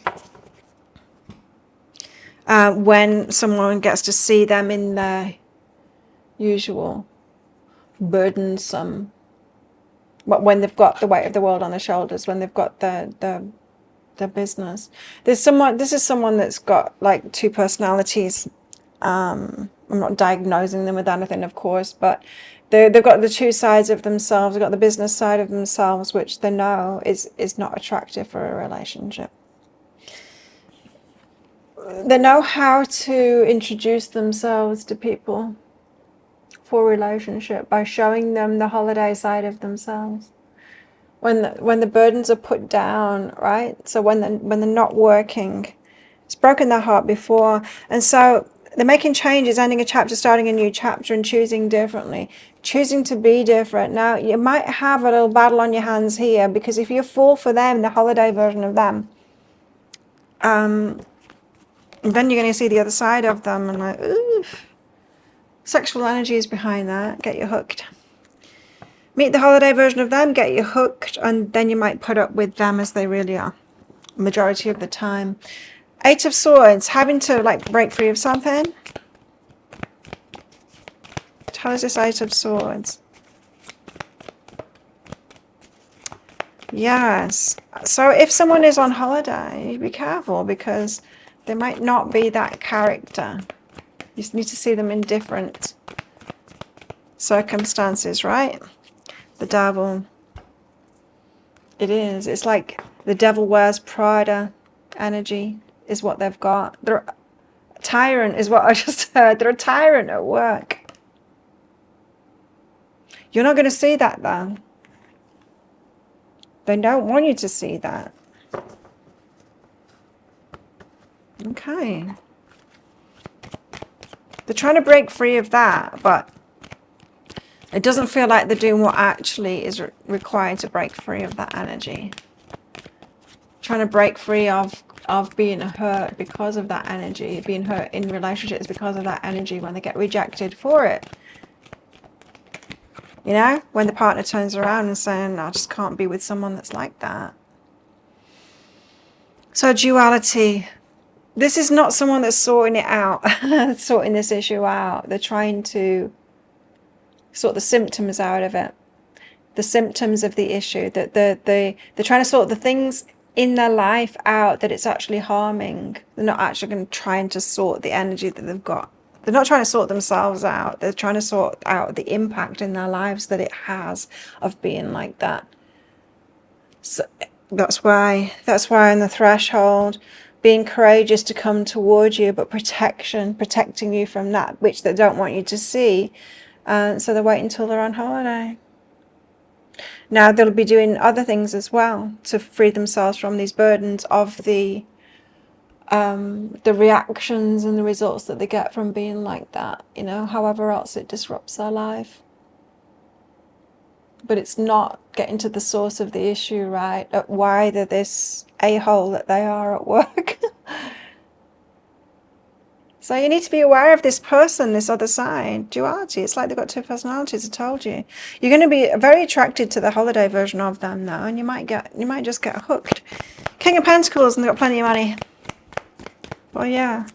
When someone gets to see them in their usual burdensome... when they've got the weight of the world on their shoulders, when they've got the business. This is someone that's got like two personalities. I'm not diagnosing them with anything, of course, but they've got the two sides of themselves. They've got the business side of themselves, which they know is not attractive for a relationship. They know how to introduce themselves to people for a relationship by showing them the holiday side of themselves. When the burdens are put down, right? So when they're not working, it's broken their heart before, and so they're making changes, ending a chapter, starting a new chapter, and choosing differently, choosing to be different. Now you might have a little battle on your hands here, because if you fall for them, the holiday version of them, then you're going to see the other side of them, and like, ooh. Sexual energy is behind that. Get you hooked. Meet the holiday version of them, get you hooked, and then you might put up with them as they really are, majority of the time. Eight of Swords, having to like break free of something. Tell us this Eight of Swords. Yes. So if someone is on holiday, be careful, because they might not be that character. You need to see them in different circumstances, right? The Devil. It is. It's like the devil wears Prada energy is what they've got. They're a tyrant is what I just heard. They're a tyrant at work. You're not going to see that though. They don't want you to see that. Okay. They're trying to break free of that, but it doesn't feel like they're doing what actually is required to break free of that energy. Trying to break free of being hurt because of that energy, being hurt in relationships because of that energy when they get rejected for it. You know, when the partner turns around and saying, I just can't be with someone that's like that. So duality. This is not someone that's sorting it out, sorting this issue out. They're trying to sort the symptoms out of it. The symptoms of the issue. That they're trying to sort the things in their life out that it's actually harming. They're not actually trying to sort the energy that they've got. They're not trying to sort themselves out. They're trying to sort out the impact in their lives that it has of being like that. So that's why on the threshold, being courageous to come towards you, but protecting you from that which they don't want you to see. So they're waiting until they're on holiday. Now they'll be doing other things as well to free themselves from these burdens of the the reactions and the results that they get from being like that, you know, however else it disrupts their life. But it's not getting to the source of the issue, right? At why they're this a-hole that they are at work. So you need to be aware of this person, this other side, duality. It's like they've got two personalities, I told you. You're going to be very attracted to the holiday version of them, though, and you might just get hooked. King of Pentacles, and they've got plenty of money. Well, yeah.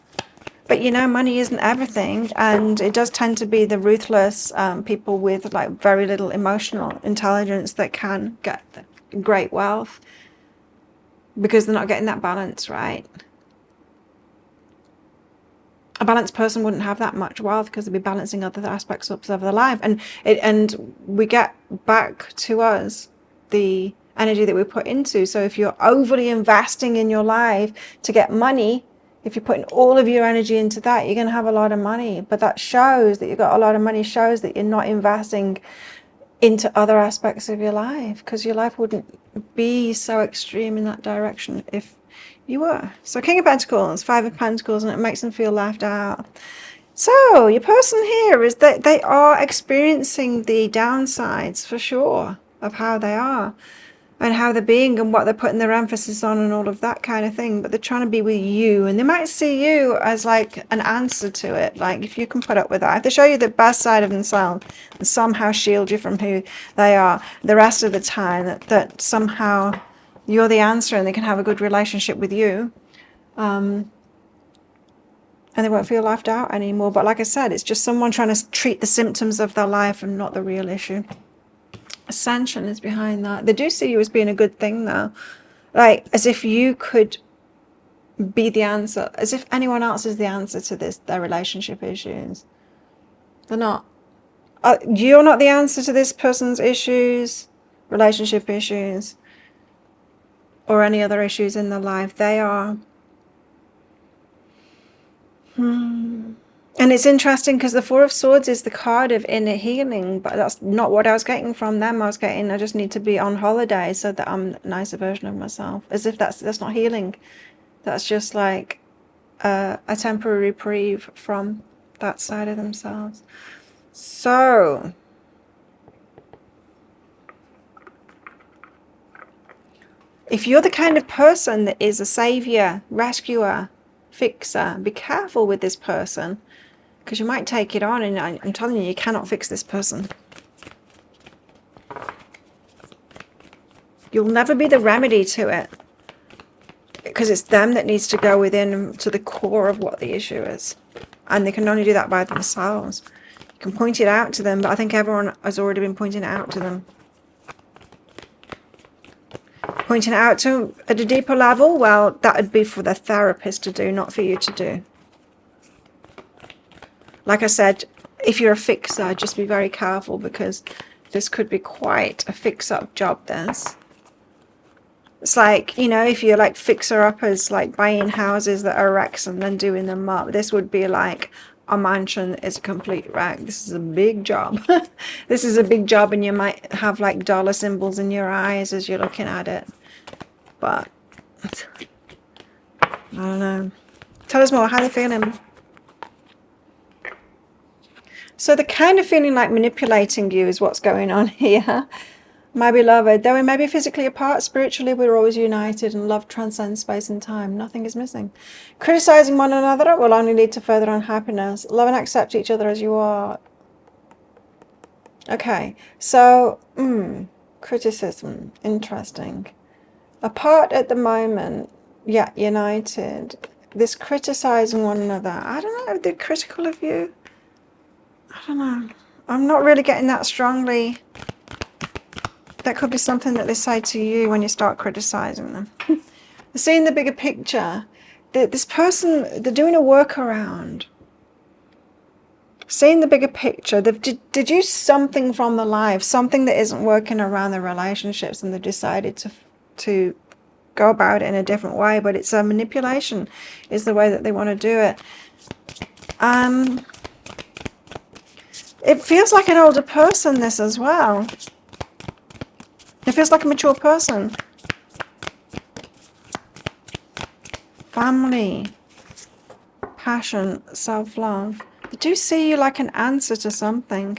But you know, money isn't everything, and it does tend to be the ruthless people with like very little emotional intelligence that can get great wealth because they're not getting that balance right. A balanced person wouldn't have that much wealth because they'd be balancing other aspects of their life, and we get back to us the energy that we put into. So if you're overly investing in your life to get money, if you're putting all of your energy into that, you're going to have a lot of money. But that shows that you've got a lot of money, shows that you're not investing into other aspects of your life, because your life wouldn't be so extreme in that direction if you were. So King of Pentacles, Five of Pentacles, and it makes them feel left out. So your person here is that they are experiencing the downsides for sure of how they are and how they're being and what they're putting their emphasis on and all of that kind of thing, but they're trying to be with you, and they might see you as like an answer to it. Like if you can put up with that, if they show you the best side of themselves and somehow shield you from who they are the rest of the time, that somehow you're the answer and they can have a good relationship with you, and they won't feel left out anymore. But like I said, it's just someone trying to treat the symptoms of their life and not the real issue. Ascension is behind that. They do see you as being a good thing though, like as if you could be the answer, as if anyone else is the answer to their relationship issues. They're not. You're not the answer to this person's issues, relationship issues, or any other issues in their life. They are. And it's interesting because the Four of Swords is the card of inner healing, but that's not what I was getting from them. I just need to be on holiday so that I'm a nicer version of myself. As if that's not healing. That's just like a temporary reprieve from that side of themselves. So if you're the kind of person that is a savior, rescuer, fixer, be careful with this person, because you might take it on, and I'm telling you cannot fix this person. You'll never be the remedy to it, because it's them that needs to go within to the core of what the issue is, and they can only do that by themselves. You can point it out to them, but I think everyone has already been pointing it out to them. Pointing it out to them at a deeper level, well, that would be for the therapist to do, not for you to do. Like I said, if you're a fixer, just be very careful, because this could be quite a fix-up job, this. It's like, you know, if you're like fixer-uppers, like buying houses that are wrecks and then doing them up, this would be like a mansion that is a complete wreck. This is a big job. This is a big job, and you might have like dollar symbols in your eyes as you're looking at it. But, I don't know. Tell us more, how are they feeling? So the kind of feeling like manipulating you is what's going on here. My beloved, though we may be physically apart, spiritually we're always united, and love transcends space and time. Nothing is missing. Criticizing one another will only lead to further unhappiness. Love and accept each other as you are. Okay, so, criticism, interesting. Apart at the moment, yeah, united. This criticizing one another, I don't know, they're critical of you. I don't know. I'm not really getting that strongly. That could be something that they say to you when you start criticizing them. Seeing the bigger picture. This person, they're doing a workaround. Seeing the bigger picture. They've deduced something from the life, something that isn't working around the relationships, and they've decided to go about it in a different way. But it's a manipulation is the way that they want to do it. It feels like an older person, this as well. It feels like a mature person. family, passion, self-love. They do see you like an answer to something.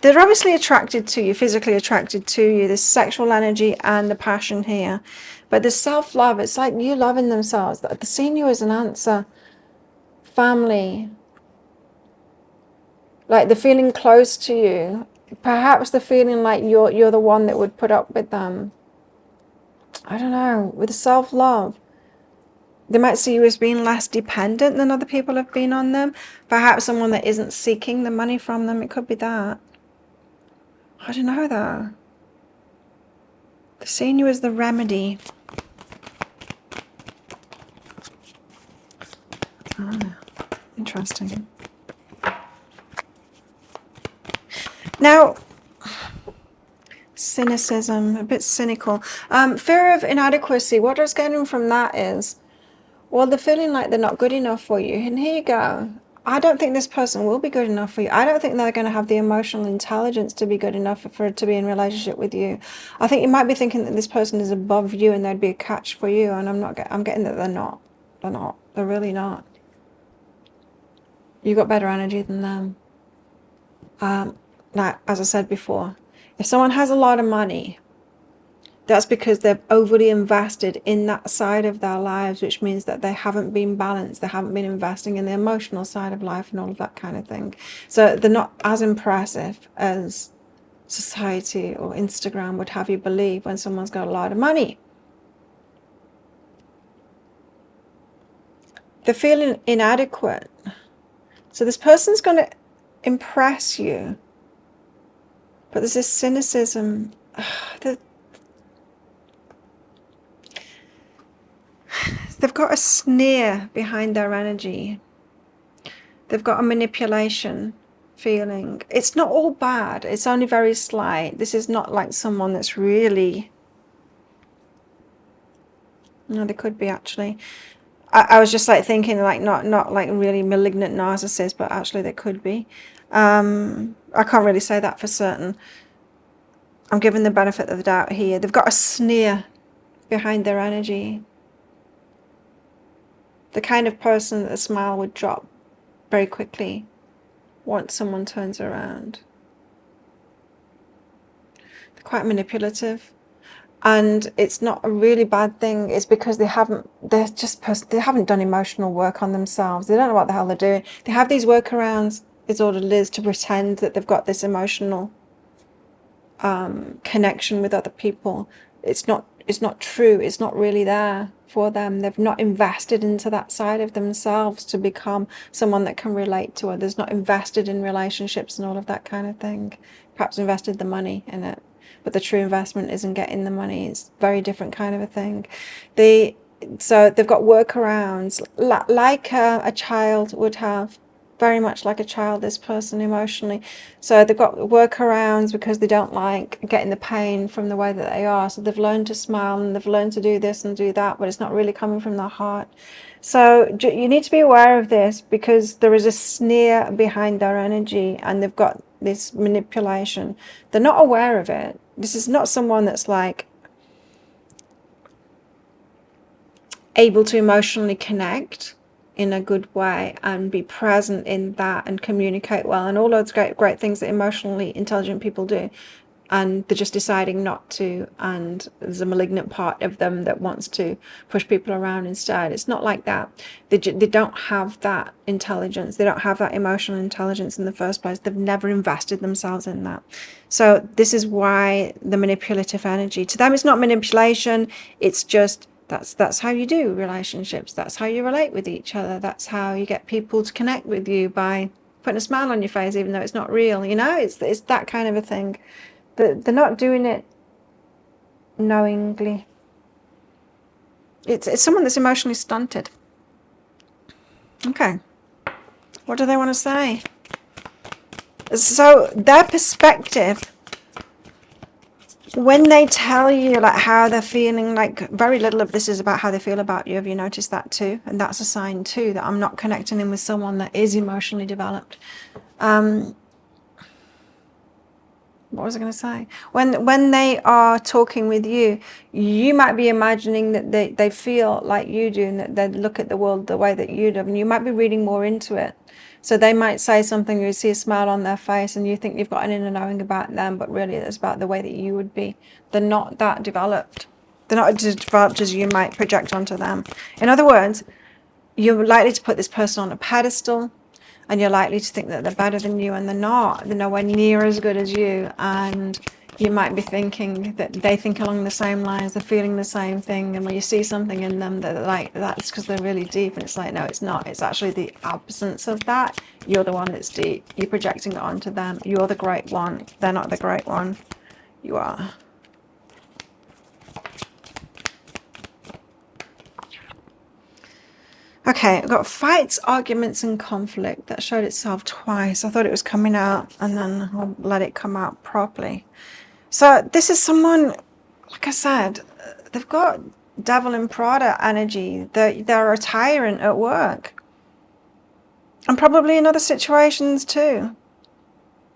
They're obviously attracted to you, physically attracted to you. There's sexual energy and the passion here. But the self-love, it's like you loving themselves. They're seeing you as an answer. Family. Like they're feeling close to you. Perhaps they're feeling like you're the one that would put up with them. I don't know. With self-love. They might see you as being less dependent than other people have been on them. Perhaps someone that isn't seeking the money from them. It could be that. I don't know though. They're seeing you as the remedy. Oh, interesting. Now, cynicism, a bit cynical. Fear of inadequacy. What I was getting from that is, well, they're feeling like they're not good enough for you. And here you go. I don't think this person will be good enough for you. I don't think they're going to have the emotional intelligence to be good enough for it to be in relationship with you. I think you might be thinking that this person is above you and they'd be a catch for you. And I'm getting that they're not. They're not. They're really not. You've got better energy than them. Now, as I said before, if someone has a lot of money, that's because they've overly invested in that side of their lives, which means that they haven't been balanced. They haven't been investing in the emotional side of life and all of that kind of thing. So they're not as impressive as society or Instagram would have you believe when someone's got a lot of money. They're feeling inadequate. So this person's going to impress you. But there's this cynicism. They've got a sneer behind their energy. They've got a manipulation feeling. It's not all bad. It's only very slight. This is not like someone that's really... No, they could be actually. I was just like thinking like not like really malignant narcissists, but actually they could be. I can't really say that for certain. I'm giving the benefit of the doubt here. They've got a sneer behind their energy. The kind of person that the smile would drop very quickly once someone turns around. They're quite manipulative. And it's not a really bad thing. It's because they haven't done emotional work on themselves. They don't know what the hell they're doing. They have these workarounds, is all it is, to pretend that they've got this emotional connection with other people. It's not true. It's not really there for them. They've not invested into that side of themselves to become someone that can relate to others, not invested in relationships and all of that kind of thing. Perhaps invested the money in it. But the true investment isn't getting the money. It's a very different kind of a thing. So they've got workarounds like a child would have, very much like a child, this person emotionally. So they've got workarounds because they don't like getting the pain from the way that they are. So they've learned to smile and they've learned to do this and do that, but it's not really coming from their heart. So you need to be aware of this because there is a sneer behind their energy and they've got this manipulation. They're not aware of it. This is not someone that's like able to emotionally connect in a good way and be present in that and communicate well and all those great things that emotionally intelligent people do, and they're just deciding not to, and there's a malignant part of them that wants to push people around instead. It's not like that. They don't have that intelligence. They don't have that emotional intelligence in the first place. They've never invested themselves in that. So this is why the manipulative energy, to them it's not manipulation, it's just that's how you do relationships. That's how you relate with each other. That's how you get people to connect with you, by putting a smile on your face even though it's not real. You know, it's that kind of a thing. They're not doing it knowingly. It's someone that's emotionally stunted. Okay, what do they want to say? So their perspective, when they tell you like how they're feeling, like very little of this is about how they feel about you. Have you noticed that too? And that's a sign too that I'm not connecting in with someone that is emotionally developed. what was I going to say? When they are talking with you, you might be imagining that they feel like you do, and that they look at the world the way that you do, and you might be reading more into it. So they might say something, you see a smile on their face, and you think you've got an inner knowing about them, but really it's about the way that you would be. They're not that developed. They're not as developed as you might project onto them. In other words, you're likely to put this person on a pedestal, and you're likely to think that they're better than you, and they're not. They're nowhere near as good as you, and you might be thinking that they think along the same lines, they're feeling the same thing, and when you see something in them that like, that's because they're really deep, and it's like, no, it's not. It's actually the absence of that. You're the one that's deep. You're projecting it onto them. You're the great one. They're not the great one. You are. Okay, I've got fights, arguments, and conflict. That showed itself twice. I thought it was coming out, and then I'll let it come out properly. So this is someone, like I said, they've got devil and Prada energy. They're a tyrant at work. And probably in other situations too.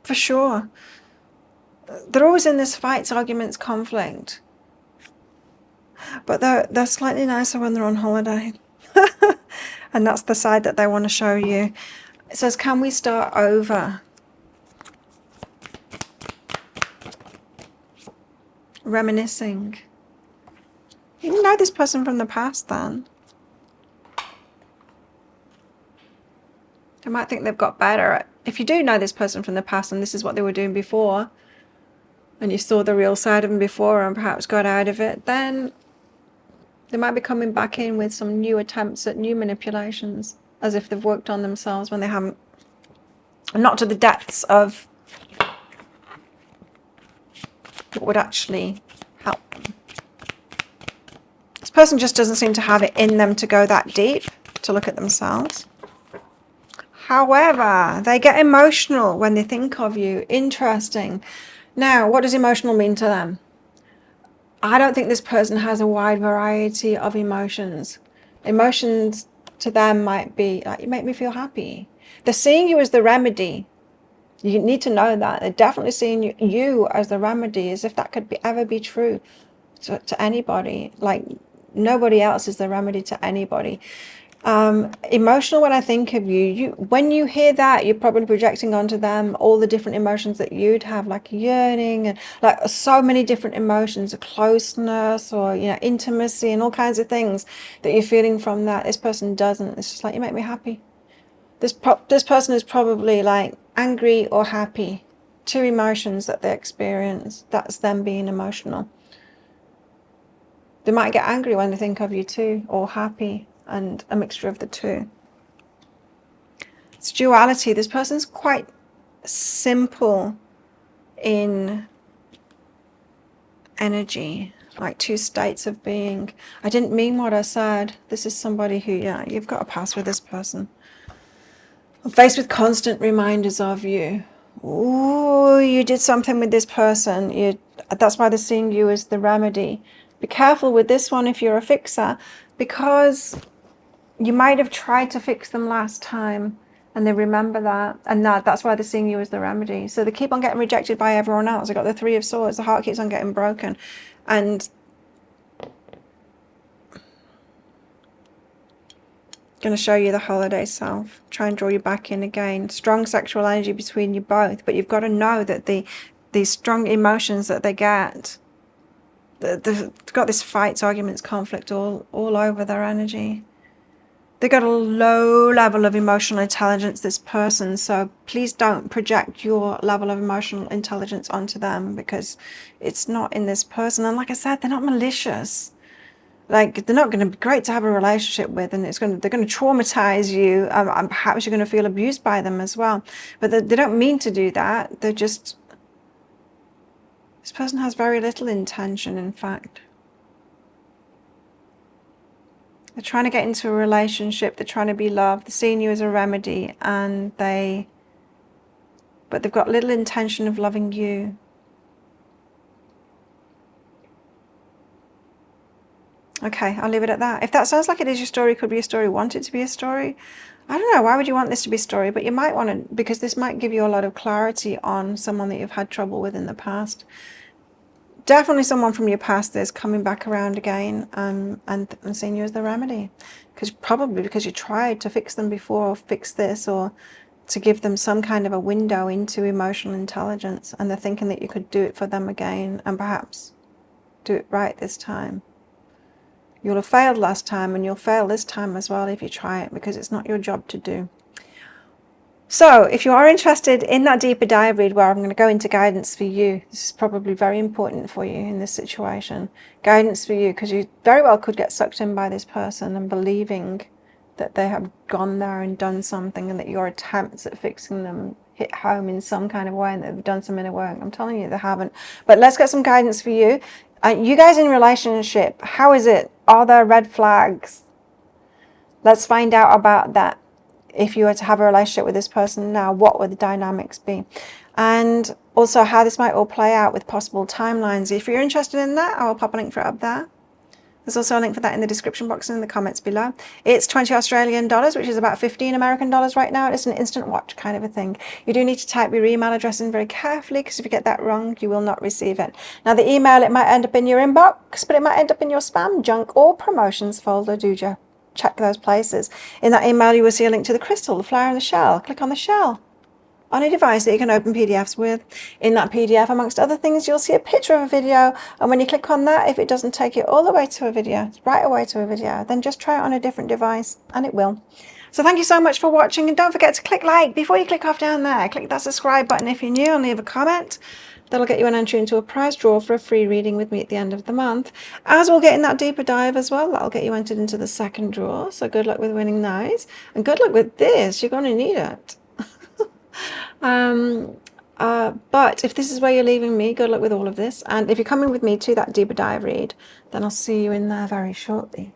For sure. They're always in this fights, arguments, conflict. But they're slightly nicer when they're on holiday. And that's the side that they want to show you. It says, can we start over? Reminiscing. You know this person from the past then. They might think they've got better. If you do know this person from the past and this is what they were doing before, and you saw the real side of them before and perhaps got out of it, then they might be coming back in with some new attempts at new manipulations, as if they've worked on themselves when they haven't. Not to the depths of what would actually help them. This person just doesn't seem to have it in them to go that deep, to look at themselves. However, they get emotional when they think of you. Interesting. Now, what does emotional mean to them? I don't think this person has a wide variety of emotions. Emotions to them might be like, you make me feel happy. They're seeing you as the remedy. You need to know that. They're definitely seeing you as the remedy, as if that could ever be true to anybody. Like, nobody else is the remedy to anybody. Emotional, when I think of you, when you hear that, you're probably projecting onto them all the different emotions that you'd have, like yearning and like so many different emotions, closeness or, you know, intimacy and all kinds of things that you're feeling from that. This person doesn't. It's just like, you make me happy. This person is probably like angry or happy. Two emotions that they experience. That's them being emotional. They might get angry when they think of you too, or happy, and a mixture of the two. It's duality. This person's quite simple in energy, like two states of being. I didn't mean what I said. This is somebody who, yeah, you've got to pass with this person. I'm faced with constant reminders of you. Ooh, you did something with this person. That's why they're seeing you as the remedy. Be careful with this one if you're a fixer, because you might have tried to fix them last time and they remember that, and that's why they're seeing you as the remedy. So they keep on getting rejected by everyone else. They've got the Three of Swords. The heart keeps on getting broken. And going to show you the holiday self. Try and draw you back in again. Strong sexual energy between you both. But you've got to know that these strong emotions that they get, they've got this fights, arguments, conflict all over their energy. They've got a low level of emotional intelligence, this person, so please don't project your level of emotional intelligence onto them, because it's not in this person. And like I said, they're not malicious. Like, they're not going to be great to have a relationship with, and they're going to traumatize you, and perhaps you're going to feel abused by them as well. But they don't mean to do that. They're just... This person has very little intention, in fact. They're trying to get into a relationship. They're trying to be loved. They're seeing you as a remedy, but they've got little intention of loving you. Okay, I'll leave it at that. If that sounds like it is your story, could be a story, want it to be a story, I don't know, why would you want this to be story? But you might want to, because this might give you a lot of clarity on someone that you've had trouble with in the past. Definitely someone from your past that's coming back around again, and seeing you as the remedy. Probably because you tried to fix them before, or fix this, or to give them some kind of a window into emotional intelligence, and they're thinking that you could do it for them again, and perhaps do it right this time. You'll have failed last time, and you'll fail this time as well if you try it, because it's not your job to do. So if you are interested in that deeper dive read where I'm going to go into guidance for you, this is probably very important for you in this situation. Guidance for you, because you very well could get sucked in by this person and believing that they have gone there and done something, and that your attempts at fixing them hit home in some kind of way, and they've done some inner work. I'm telling you, they haven't. But let's get some guidance for you. You guys in relationship, how is it? Are there red flags? Let's find out about that. If you were to have a relationship with this person now, what would the dynamics be? And also how this might all play out with possible timelines. If you're interested in that, I'll pop a link for it up there. There's also a link for that in the description box and in the comments below. It's 20 Australian dollars, which is about 15 American dollars right now. It's an instant watch kind of a thing. You do need to type your email address in very carefully, because if you get that wrong, you will not receive it. Now, the email, it might end up in your inbox, but it might end up in your spam, junk, or promotions folder. Do you check those places? In that email, you will see a link to the crystal, the flower, and the shell. Click on the shell on a device that you can open PDFs with. In that PDF, amongst other things, you'll see a picture of a video, and when you click on that, if it doesn't take you all the way to a video, right away to a video, then just try it on a different device and it will. So thank you so much for watching, and don't forget to click like before you click off down there. Click that subscribe button if you're new, and leave a comment. That'll get you an entry into a prize draw for a free reading with me at the end of the month. As we'll get in that deeper dive as well, that'll get you entered into the second draw. So good luck with winning those, and good luck with this. You're going to need it. But if this is where you're leaving me, good luck with all of this. And if you're coming with me to that deeper dive read, then I'll see you in there very shortly.